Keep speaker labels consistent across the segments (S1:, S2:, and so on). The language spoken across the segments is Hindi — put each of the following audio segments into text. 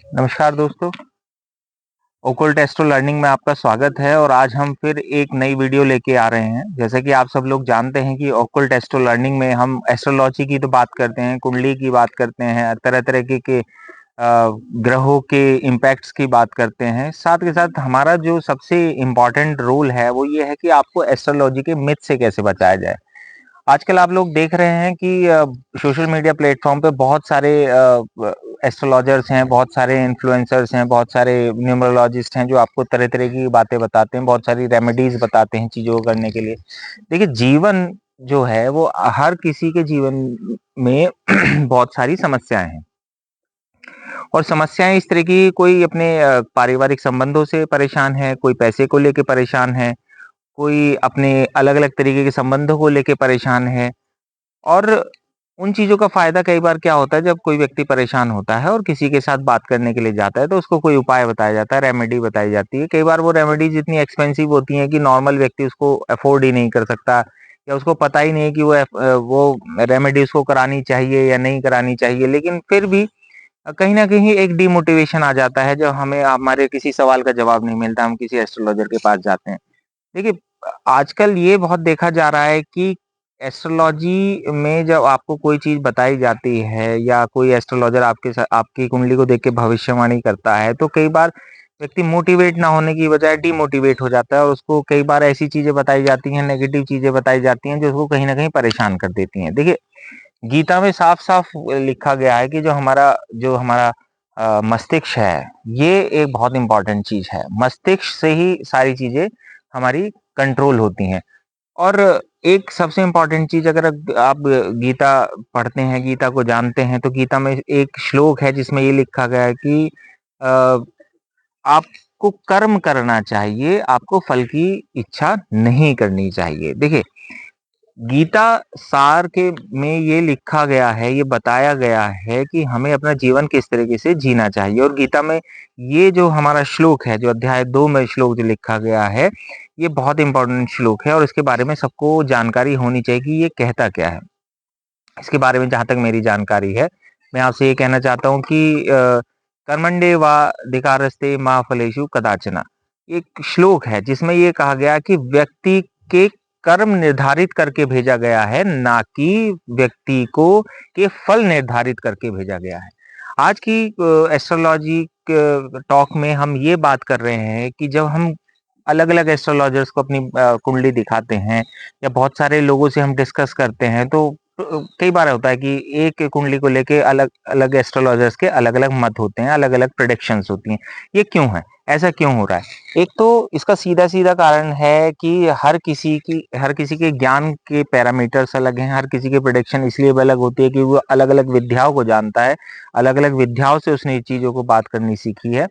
S1: नमस्कार दोस्तों, ओकल्ट एस्ट्रो लर्निंग में आपका स्वागत है। और आज हम फिर एक नई वीडियो लेके आ रहे हैं। जैसे कि आप सब लोग जानते हैं कि ओकल्ट एस्ट्रो लर्निंग में हम एस्ट्रोलॉजी की तो बात करते हैं, कुंडली की बात करते हैं, तरह तरह के ग्रहों के इम्पैक्ट्स की बात करते हैं। साथ के साथ हमारा जो सबसे इम्पोर्टेंट रोल है वो ये है कि आपको एस्ट्रोलॉजी के मिथ से कैसे बचाया जाए। आजकल आप लोग देख रहे हैं कि सोशल मीडिया प्लेटफॉर्म पे बहुत सारे एस्ट्रोलॉजर्स हैं, बहुत सारे इन्फ्लुएंसर्स हैं, बहुत सारे न्यूमरोलॉजिस्ट हैं जो आपको तरह तरह की बातें बताते हैं, बहुत सारी रेमेडीज बताते हैं चीजों को करने के लिए। देखिए, जीवन जो है वो हर किसी के जीवन में बहुत सारी समस्याएं हैं। और समस्याएं इस तरह की, कोई अपने पारिवारिक संबंधों से परेशान है, कोई पैसे को लेके परेशान है, कोई अपने अलग अलग तरीके के संबंधों को लेके परेशान है। और उन चीज़ों का फ़ायदा कई बार क्या होता है, जब कोई व्यक्ति परेशान होता है और किसी के साथ बात करने के लिए जाता है तो उसको कोई उपाय बताया जाता है, रेमेडी बताई जाती है। कई बार वो रेमेडीज़ इतनी एक्सपेंसिव होती हैं कि नॉर्मल व्यक्ति उसको अफ़ोर्ड ही नहीं कर सकता, या उसको पता ही नहीं है कि वो रेमेडी उसको करानी चाहिए या नहीं करानी चाहिए। लेकिन फिर भी कहीं न कहीं एक डिमोटिवेशन आ जाता है जब हमें हमारे किसी सवाल का जवाब नहीं मिलता, हम किसी एस्ट्रोलॉजर के पास जाते हैं। देखिए, आजकल ये बहुत देखा जा रहा है कि एस्ट्रोलॉजी में जब आपको कोई चीज़ बताई जाती है या कोई एस्ट्रोलॉजर आपकी कुंडली को देख के भविष्यवाणी करता है, तो कई बार व्यक्ति मोटिवेट ना होने की बजाय डिमोटिवेट हो जाता है और उसको कई बार ऐसी चीज़ें बताई जाती हैं, नेगेटिव चीज़ें बताई जाती हैं जो उसको कहीं न कहीं परेशान कर देती हैं। देखिए, गीता में साफ-साफ लिखा गया है कि जो हमारा मस्तिष्क है, ये एक बहुत इम्पोर्टेंट चीज़ है। मस्तिष्क से ही सारी चीज़ें हमारी कंट्रोल होती हैं। और एक सबसे इम्पोर्टेंट चीज़, अगर आप गीता पढ़ते हैं, गीता को जानते हैं, तो गीता में एक श्लोक है जिसमें ये लिखा गया है कि अ, आपको कर्म करना चाहिए, आपको फल की इच्छा नहीं करनी चाहिए। देखिए, गीता सार के में ये लिखा गया है, ये बताया गया है कि हमें अपना जीवन किस तरीके से जीना चाहिए। और गीता में ये जो हमारा श्लोक है, जो अध्याय 2 में श्लोक जो लिखा गया है, ये बहुत इम्पोर्टेंट श्लोक है और इसके बारे में सबको जानकारी होनी चाहिए कि ये कहता क्या है। इसके बारे में जहाँ तक मेरी जानकारी है, मैं आपसे ये कहना चाहता हूँ कि कर्मण्येवाधिकारस्ते मा फलेषु कदाचन। एक श्लोक है जिसमें ये कहा गया कि व्यक्ति के कर्म निर्धारित करके भेजा गया है, ना कि व्यक्ति को के फल निर्धारित करके भेजा गया है। आज की एस्ट्रोलॉजी टॉक में हम ये बात कर रहे हैं कि जब हम अलग-अलग एस्ट्रोलॉजर्स को अपनी कुंडली दिखाते हैं या बहुत सारे लोगों से हम डिस्कस करते हैं, तो कई बार होता है कि एक कुंडली को लेके अलग-अलग एस्ट्रोलॉजर्स के अलग-अलग मत होते हैं, अलग-अलग प्रेडिक्शंस होती हैं। ये क्यों है? ऐसा क्यों हो रहा है? एक तो इसका सीधा-सीधा कारण है कि हर किसी के ज्ञान के पैरामीटर्स अलग हैं, हर किसी की प्रेडिक्शन इसलिए भी अलग होती है कि वो अलग-अलग विद्याओं को जानता है, अलग-अलग विद्याओं से उसने चीज़ों को बात करनी सीखी है।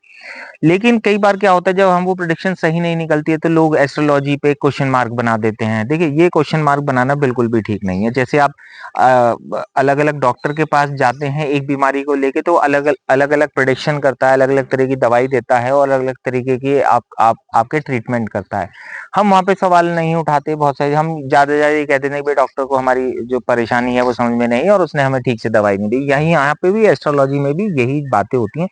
S1: लेकिन कई बार क्या होता है, जब हम वो प्रेडिक्शन सही नहीं निकलती है तो लोग एस्ट्रोलॉजी पे क्वेश्चन मार्क बना देते हैं। देखिए, ये क्वेश्चन मार्क बनाना बिल्कुल भी ठीक नहीं है। जैसे आप अलग-अलग डॉक्टर के पास जाते हैं एक बीमारी को लेके, तो अलग-अलग प्रेडिक्शन करता है, अलग-अलग तरह की दवाई देता है और अलग-अलग तरीके की आप आपके ट्रीटमेंट करता है। हम वहाँ पे सवाल नहीं उठाते, बहुत सारे हम ज़्यादा से ज़्यादा ये कहते हैं कि भाई डॉक्टर को हमारी जो परेशानी है वो समझ में नहीं है और उसने हमें ठीक से दवाई नहीं दी। यही यहाँ पे भी एस्ट्रोलॉजी में भी यही बातें होती हैं।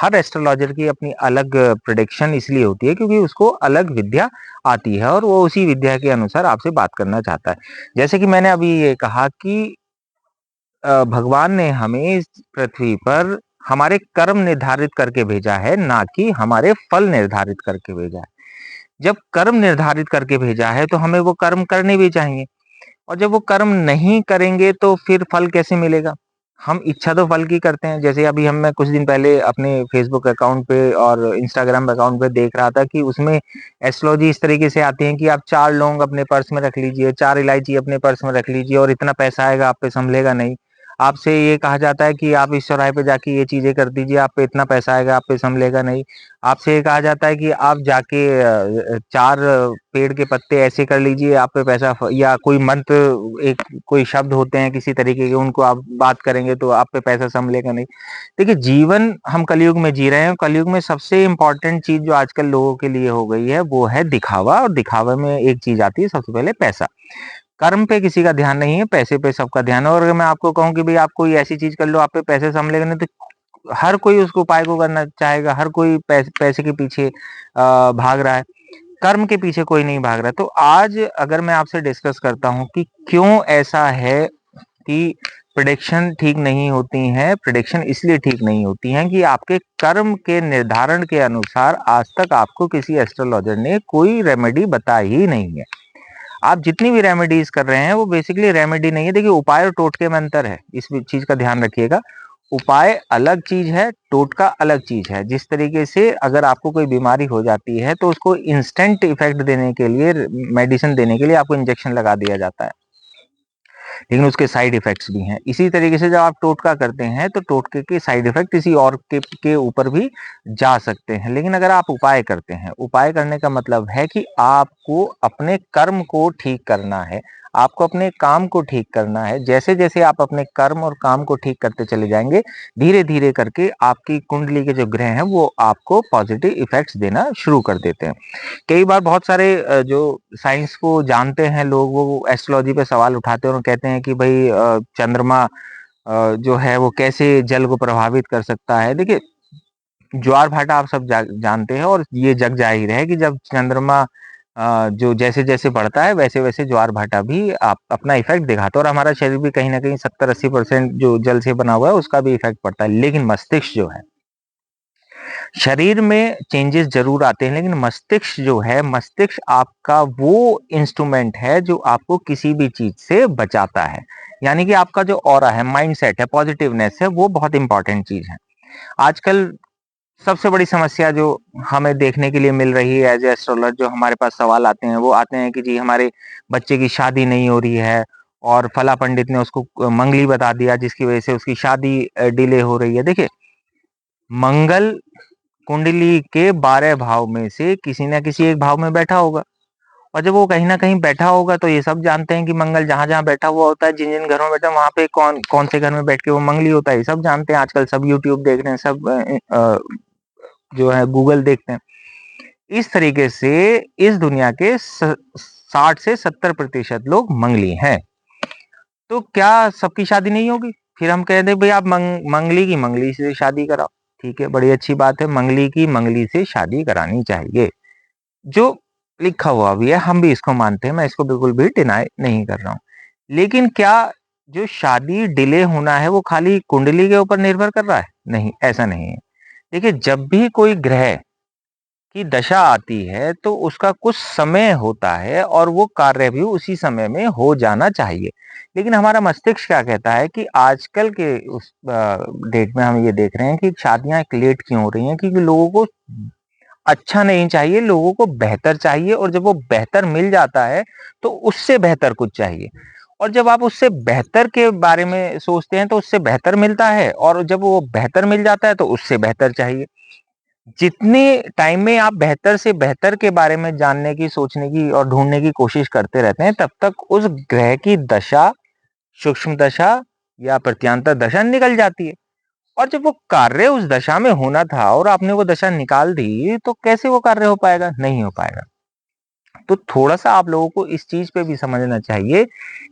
S1: हर एस्ट्रोलॉजर की अपनी अलग प्रेडिक्शन इसलिए होती है क्योंकि उसको अलग विद्या आती है और वो उसी विद्या के अनुसार आपसे बात करना चाहता है। जैसे कि मैंने अभी ये कहा कि भगवान ने हमें इस पृथ्वी पर हमारे कर्म निर्धारित करके भेजा है, ना कि हमारे फल निर्धारित करके भेजा है। जब कर्म निर्धारित करके भेजा है तो हमें वो कर्म करने भी चाहिए, और जब वो कर्म नहीं करेंगे तो फिर फल कैसे मिलेगा? हम इच्छा तो फल की करते हैं। जैसे अभी हम मैं कुछ दिन पहले अपने फ़ेसबुक अकाउंट पे और इंस्टाग्राम अकाउंट पे देख रहा था कि उसमें एस्ट्रोलॉजी इस तरीके से आती है कि आप 4 लौंग अपने पर्स में रख लीजिए, 4 इलायची अपने पर्स में रख लीजिए और इतना पैसा आएगा, आप पे सँभलेगा नहीं। आपसे ये कहा जाता है कि आप इस चौराहे पे जाके ये चीज़ें कर दीजिए, आप पे इतना पैसा आएगा, आप पे सँभलेगा नहीं। आपसे ये कहा जाता है कि आप जाके 4 पेड़ के पत्ते ऐसे कर लीजिए, आप पे पैसा या कोई मंत्र, एक कोई शब्द होते हैं किसी तरीके के, उनको आप बात करेंगे तो आप पे पैसा सँभलेगा नहीं। देखिए, जीवन हम कलयुग में जी रहे हैं। कलयुग में सबसे इम्पोर्टेंट चीज़ जो आजकल लोगों के लिए हो गई है वो है दिखावा, और दिखावे में एक चीज़ आती है सबसे पहले पैसा। कर्म पे किसी का ध्यान नहीं है, पैसे पे सबका ध्यान है। और अगर मैं आपको कहूँ कि भाई आप कोई ऐसी चीज कर लो, आप पे पैसे संभलेगा नहीं, तो हर कोई उस उपाय को करना चाहेगा, हर कोई पैसे के पीछे भाग रहा है, कर्म के पीछे कोई नहीं भाग रहा है। तो आज अगर मैं आपसे डिस्कस करता हूँ कि क्यों ऐसा है कि प्रेडिक्शन ठीक नहीं होती हैं। प्रेडिक्शन इसलिए ठीक नहीं होती हैं कि आपके कर्म के निर्धारण के अनुसार आज तक आपको किसी एस्ट्रोलॉजर ने कोई रेमेडी बताई ही नहीं है। आप जितनी भी रेमेडीज कर रहे हैं वो बेसिकली रेमेडी नहीं है। देखिए, उपाय और टोटके में अंतर है, इस चीज का ध्यान रखिएगा। उपाय अलग चीज है, टोटका अलग चीज है। जिस तरीके से अगर आपको कोई बीमारी हो जाती है तो उसको इंस्टेंट इफेक्ट देने के लिए, मेडिसिन देने के लिए आपको इंजेक्शन लगा दिया जाता है, लेकिन उसके साइड इफेक्ट्स भी हैं। इसी तरीके से जब आप टोटका करते हैं तो टोटके के साइड इफेक्ट किसी और के ऊपर भी जा सकते हैं। लेकिन अगर आप उपाय करते हैं, उपाय करने का मतलब है कि आपको अपने कर्म को ठीक करना है, आपको अपने काम को ठीक करना है। जैसे जैसे आप अपने कर्म और काम को ठीक करते चले जाएंगे, धीरे धीरे करके आपकी कुंडली के जो ग्रह हैं वो आपको पॉजिटिव इफेक्ट्स देना शुरू कर देते हैं। कई बार बहुत सारे जो साइंस को जानते हैं लोग, वो एस्ट्रोलॉजी पे सवाल उठाते हैं और कहते हैं कि भाई चंद्रमा जो है वो कैसे जल को प्रभावित कर सकता है। देखिए, ज्वार भाटा आप सब जानते हैं, और ये जग जाहिर है कि जब चंद्रमा जो जैसे जैसे बढ़ता है वैसे वैसे ज्वार भाटा भी आप अपना इफेक्ट दिखाता है। और हमारा शरीर भी कहीं ना कहीं 70-80% जो जल से बना हुआ है उसका भी इफेक्ट पड़ता है। लेकिन मस्तिष्क जो है, शरीर में चेंजेस जरूर आते हैं, लेकिन मस्तिष्क जो है, मस्तिष्क आपका वो इंस्ट्रूमेंट है जो आपको किसी भी चीज से बचाता है। यानी कि आपका जो ऑरा है, माइंडसेट है, पॉजिटिवनेस है, वो बहुत इंपॉर्टेंट चीज है। आजकल सबसे बड़ी समस्या जो हमें देखने के लिए मिल रही है एज ए एस्ट्रोलॉजर, जो हमारे पास सवाल आते हैं वो आते हैं कि जी हमारे बच्चे की शादी नहीं हो रही है, और फला पंडित ने उसको मंगली बता दिया जिसकी वजह से उसकी शादी डिले हो रही है। देखिए, मंगल कुंडली के 12 भाव में से किसी ना किसी एक भाव में बैठा होगा, और जब वो कहीं ना कहीं बैठा होगा तो ये सब जानते हैं कि मंगल जहां जहां बैठा हुआ होता है, जिन जिन घरों में बैठा, वहां पे कौन कौन से घर में बैठ के वो मंगली होता है, ये सब जानते हैं। आजकल सब यूट्यूब देख रहे हैं, सब जो है गूगल देखते हैं। इस तरीके से इस दुनिया के 60 से 70% लोग मंगली हैं। तो क्या सबकी शादी नहीं होगी? फिर हम कह दें भाई आप मंगली की मंगली से शादी कराओ। ठीक है, बड़ी अच्छी बात है, मंगली की मंगली से शादी करानी चाहिए, जो लिखा हुआ भी है, हम भी इसको मानते हैं, मैं इसको बिल्कुल भी डिनाई नहीं कर रहा हूँ। लेकिन क्या जो शादी डिले होना है वो खाली कुंडली के ऊपर निर्भर कर रहा है? नहीं, ऐसा नहीं है। देखिए, जब भी कोई ग्रह की दशा आती है तो उसका कुछ समय होता है और वो कार्य भी उसी समय में हो जाना चाहिए। लेकिन हमारा मस्तिष्क क्या कहता है कि आजकल के उस डेट में हम ये देख रहे हैं कि शादियां लेट क्यों हो रही हैं, क्योंकि लोगों को अच्छा नहीं चाहिए, लोगों को बेहतर चाहिए। और जब वो बेहतर मिल जाता है तो उससे बेहतर कुछ चाहिए, और जब आप उससे बेहतर के बारे में सोचते हैं तो उससे बेहतर मिलता है, और जब वो बेहतर मिल जाता है तो उससे बेहतर चाहिए। जितने टाइम में आप बेहतर से बेहतर के बारे में जानने की, सोचने की और ढूंढने की कोशिश करते रहते हैं, तब तक उस ग्रह की दशा, सूक्ष्म दशा या प्रत्यांतर दशा निकल जाती है। और जब वो कार्य उस दशा में होना था और आपने वो दशा निकाल दी, तो कैसे वो कार्य हो पाएगा? नहीं हो पाएगा। तो थोड़ा सा आप लोगों को इस चीज पे भी समझना चाहिए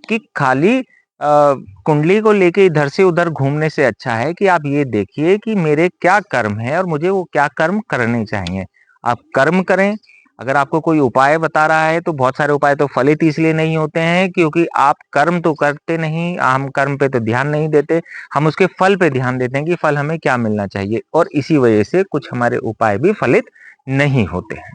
S1: कि खाली कुंडली को लेके इधर से उधर घूमने से अच्छा है कि आप ये देखिए कि मेरे क्या कर्म है और मुझे वो क्या कर्म करने चाहिए। आप कर्म करें। अगर आपको कोई उपाय बता रहा है तो बहुत सारे उपाय तो फलित इसलिए नहीं होते हैं क्योंकि आप कर्म तो करते नहीं, हम कर्म पे तो ध्यान नहीं देते, हम उसके फल पे ध्यान देते हैं कि फल हमें क्या मिलना चाहिए, और इसी वजह से कुछ हमारे उपाय भी फलित नहीं होते हैं।